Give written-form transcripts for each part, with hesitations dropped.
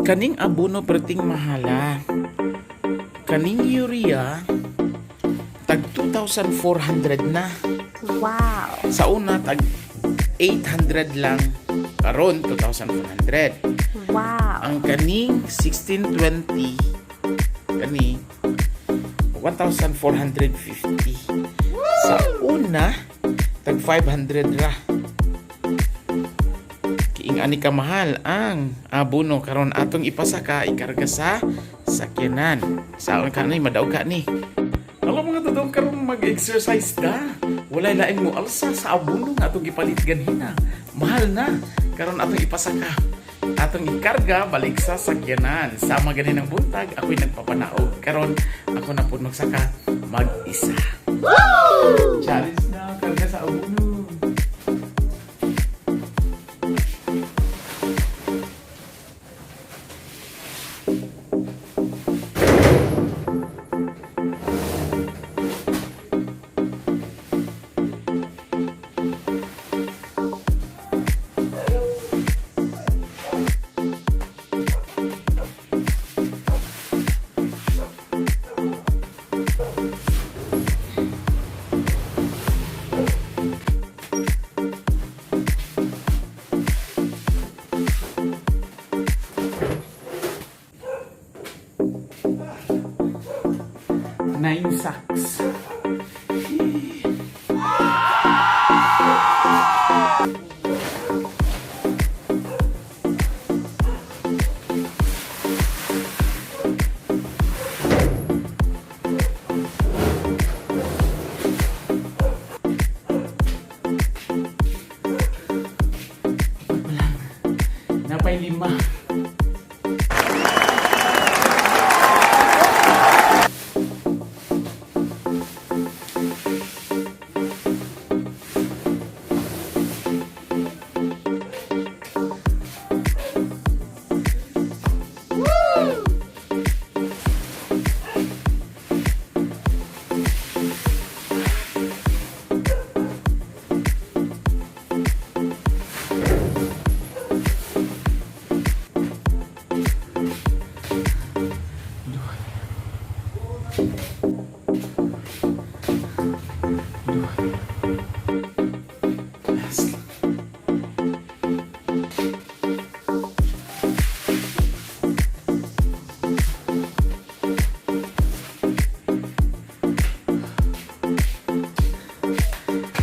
Kaning Abuno pirting mahala. Kaning urea tag 2,400 na. Wow. Sa una tag 800 lang, karon 2,400. Wow. Ang kaning 1620 kani 1,450. Sa una tag 500 ra. Kiing ani ka mahal ang Abuno karon atong ipasaka ikarga sa sakyanan. Saon ka ni madaog ka ni. Alam mga totoo karon mag-exercise da. Walay laing mo alsa sa Abuno nga atong gipalit ganhina. Mahal na. Karon atong ipasaka. Atong ikarga balik sa sakyanan. Sama ganin ng buntag, ako'y nagpapanaog. Karon ako na po magsaka mag-isa. Woo! Challenge na karga sa Abuno. Nine sacks. Napay 5.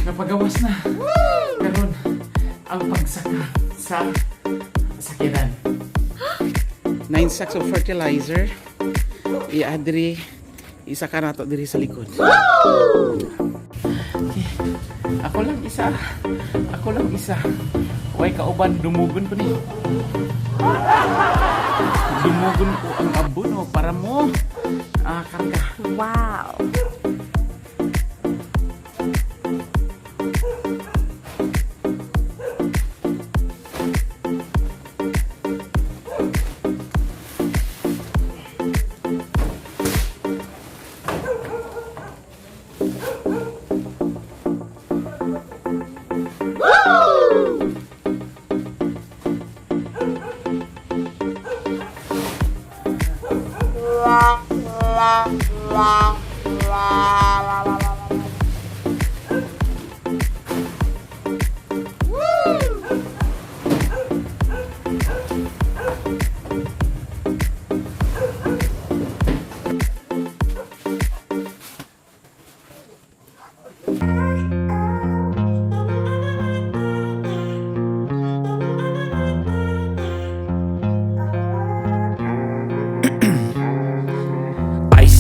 Napagawas na. Karon ang pagsaka sa sakyanan. 9 sacks of fertilizer. I-adri isaka nato diri sa likod. Okay. Ako lang isa. Huwag kauban, dumugon ko ni. Dumugon ko ang Abuno para mo karga. Wow.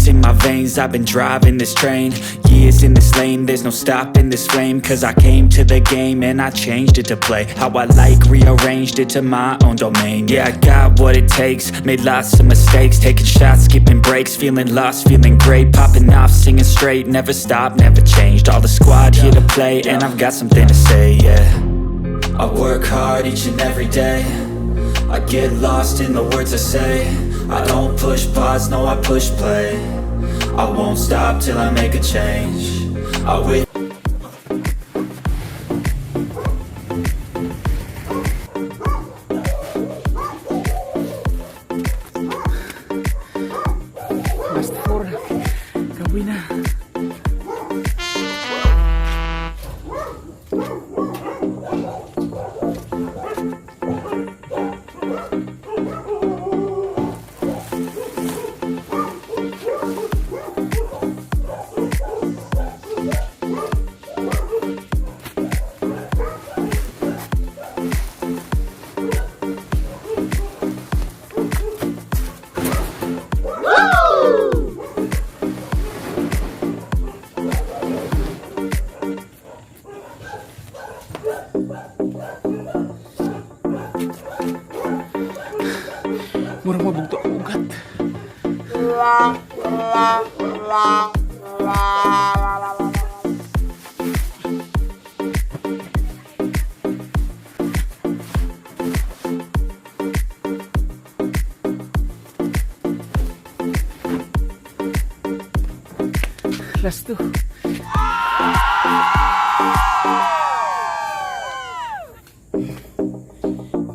In my veins, I've been driving this train. Years in this lane, there's no stopping this flame. Cause I came to the game and I changed it to play how I like, rearranged it to my own domain. Yeah, I got what it takes, made lots of mistakes, taking shots, skipping breaks, feeling lost, feeling great, popping off, singing straight, never stopped, never changed. All the squad here to play and I've got something to say, yeah. I work hard each and every day, I get lost in the words I say. I don't push pause, no I push play. I won't stop till I make a change. I will. Baboy na. Murang mabugto ang ugat. Last two.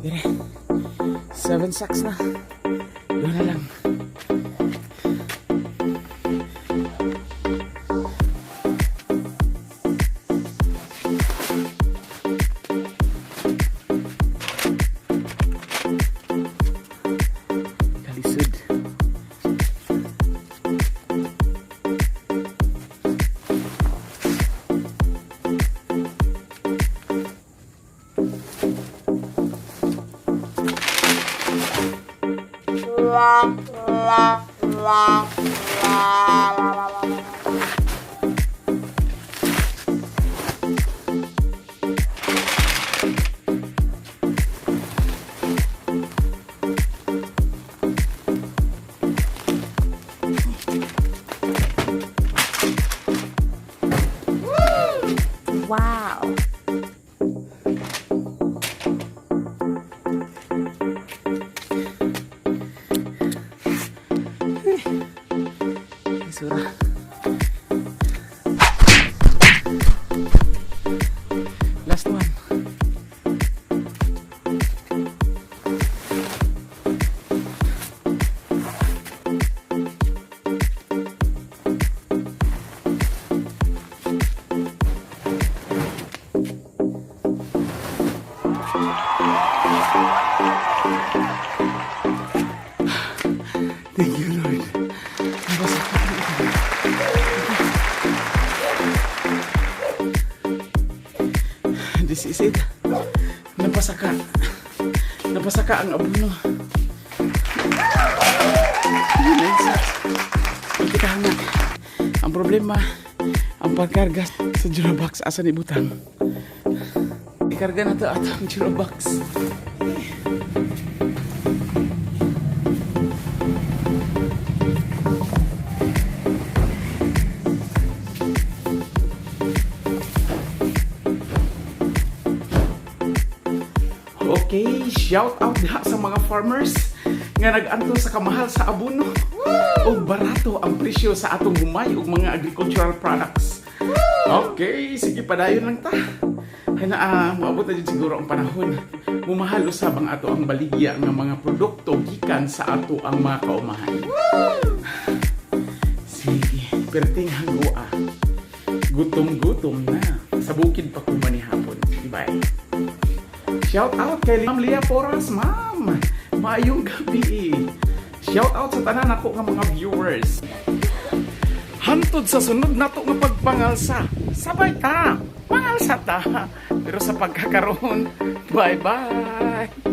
Dire. 7 sacks na. Doon na lang. Kalisod. Wow. Isura. Last one. Thank you, Lord. This is it. Napasaka. Napasaka ang abuno. Kita nga. Ang problema, ang pagkarga sa Jurabox asa ni butang. Ikarga na to at ang Jurabox. Okay, shout out diha sa mga farmers nga nag-anto sa kamahal sa abuno. O barato ang presyo sa atong humay ug mga agricultural products. Okay, sige padayon lang ta. Hana maabot na jud siguro ang panahon. Mumahal usab ang ato ang baligya nga mga produkto gikan sa ato ang mga kaumahan. Sige, pirting hagua. Gutom-gutom na. Sa bukid pa ko manihapon. Bye. Shout out kay Ma'am Lia Poras, Ma'am. Maayong gabi. Shout out sa tanan ako nga mga viewers. Hantod sa sunod nato nga pagpangalsa. Sabay ta. Pangalsa ta. Pero sa pagkakaroon, bye-bye.